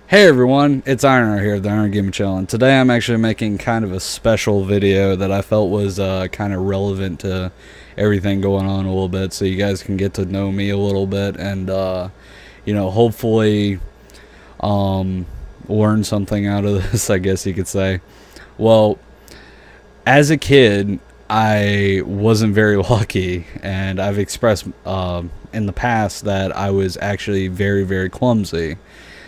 Hey everyone, it's Ironheart here, the Iron Game Channel, and today I'm actually making kind of a special video that I felt was kind of relevant to everything going on a little bit, so you guys can get to know me a little bit and, hopefully learn something out of this, I guess you could say. Well, as a kid, I wasn't very lucky, and I've expressed in the past that I was actually very, very clumsy.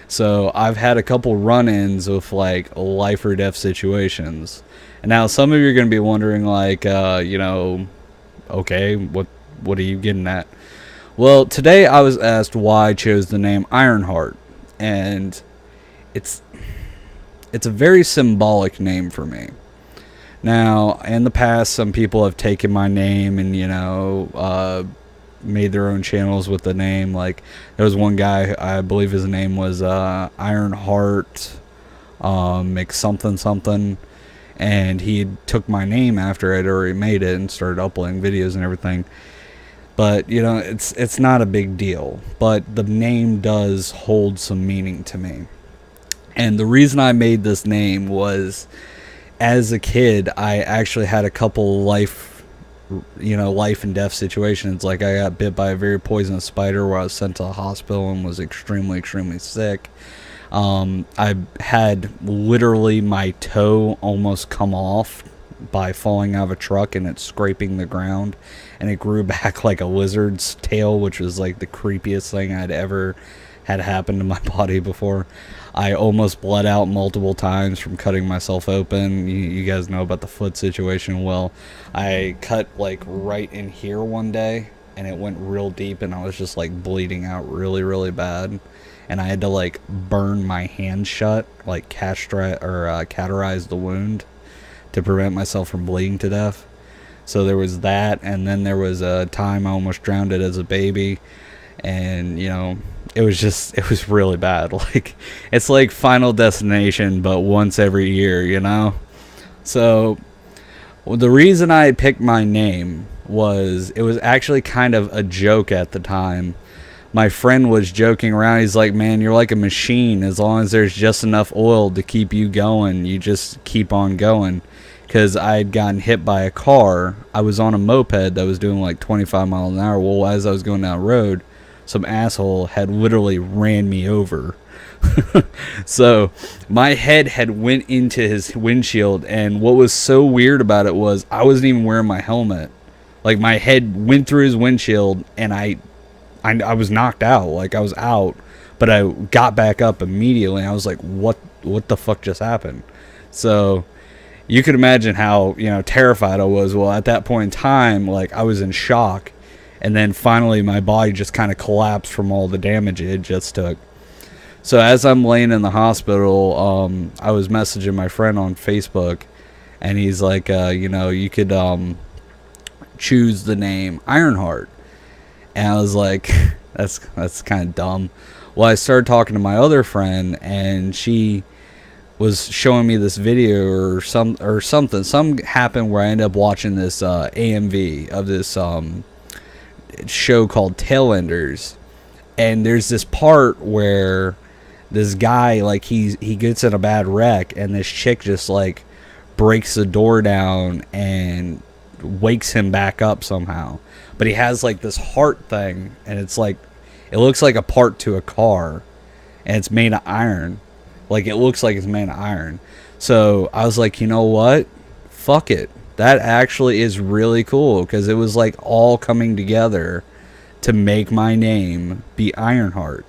So I've had a couple run-ins with like life or death situations. And now some of you are going to be wondering like, okay, what are you getting at? Well, today I was asked why I chose the name Ironheart, and it's it's a very symbolic name for me. Now, in the past, some people have taken my name and made their own channels with the name. Like there was one guy, I believe his name was Ironheart, make something something, and he took my name after I'd already made it and started uploading videos and everything. But it's not a big deal. But the name does hold some meaning to me. And the reason I made this name was, as a kid, I actually had a couple life and death situations. Like I got bit by a very poisonous spider where I was sent to the hospital and was extremely sick. I had literally my toe almost come off by falling out of a truck and it scraping the ground, and it grew back like a lizard's tail, which was like the creepiest thing I'd ever had happen to my body before. I almost bled out multiple times from cutting myself open. You guys know about the foot situation. Well, I cut like right in here one day and it went real deep and I was just like bleeding out really bad. And I had to like burn my hand shut, like cauterize the wound to prevent myself from bleeding to death. So there was that, and then there was a time I almost drowned it as a baby. And it was really bad. Like it's like Final Destination but once every year. So the reason I picked my name was, it was actually kind of a joke at the time. My friend was joking around. He's like, man, you're like a machine. As long as there's just enough oil to keep you going, you just keep on going. Because I had gotten hit by a car. I was on a moped that was doing like 25 miles an hour. Well, as I was going down the road, some asshole had literally ran me over. So my head had went into his windshield, and what was so weird about it was I wasn't even wearing my helmet. Like my head went through his windshield and I was knocked out. Like I was out, but I got back up immediately. I was like, what the fuck just happened? So you could imagine how terrified I was. Well, at that point in time, like I was in shock. And then finally my body just kind of collapsed from all the damage it just took. So as I'm laying in the hospital, I was messaging my friend on Facebook, and he's like, you could choose the name Ironheart. And I was like, that's kind of dumb. Well, I started talking to my other friend, and she was showing me this video or something. Something happened where I ended up watching this AMV of this show called Tailenders, and there's this part where this guy, like he gets in a bad wreck, and this chick just like breaks the door down and wakes him back up somehow. But he has like this heart thing, and it's like, it looks like a part to a car, and it's made of iron. Like it looks like it's made of iron. So I was like, you know what, fuck it. That actually is really cool, because it was like all coming together to make my name be Ironheart.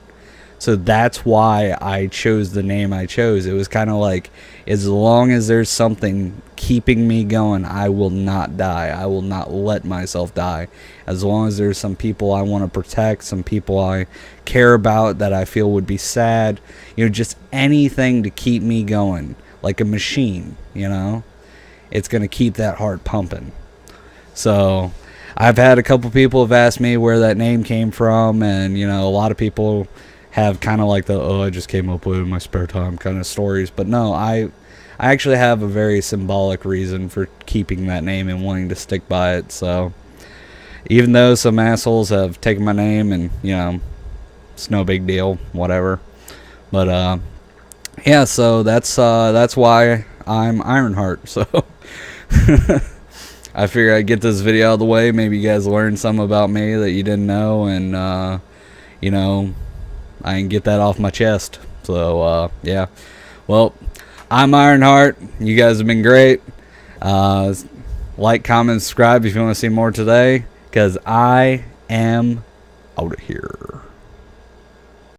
So that's why I chose the name I chose. It was kind of like, as long as there's something keeping me going, I will not die. I will not let myself die. As long as there's some people I want to protect, some people I care about that I feel would be sad, just anything to keep me going, like a machine, it's going to keep that heart pumping. So I've had a couple people have asked me where that name came from, and a lot of people have kind of like I just came up with it in my spare time kind of stories. But no, I actually have a very symbolic reason for keeping that name and wanting to stick by it. So even though some assholes have taken my name, and it's no big deal, whatever. But yeah, so that's why I'm Ironheart. So I figure I'd get this video out of the way. Maybe you guys learned something about me that you didn't know, and you know, I can get that off my chest. So yeah, well, I'm Ironheart. You guys have been great. Uh, like, comment, subscribe if you want to see more today, because I am out of here.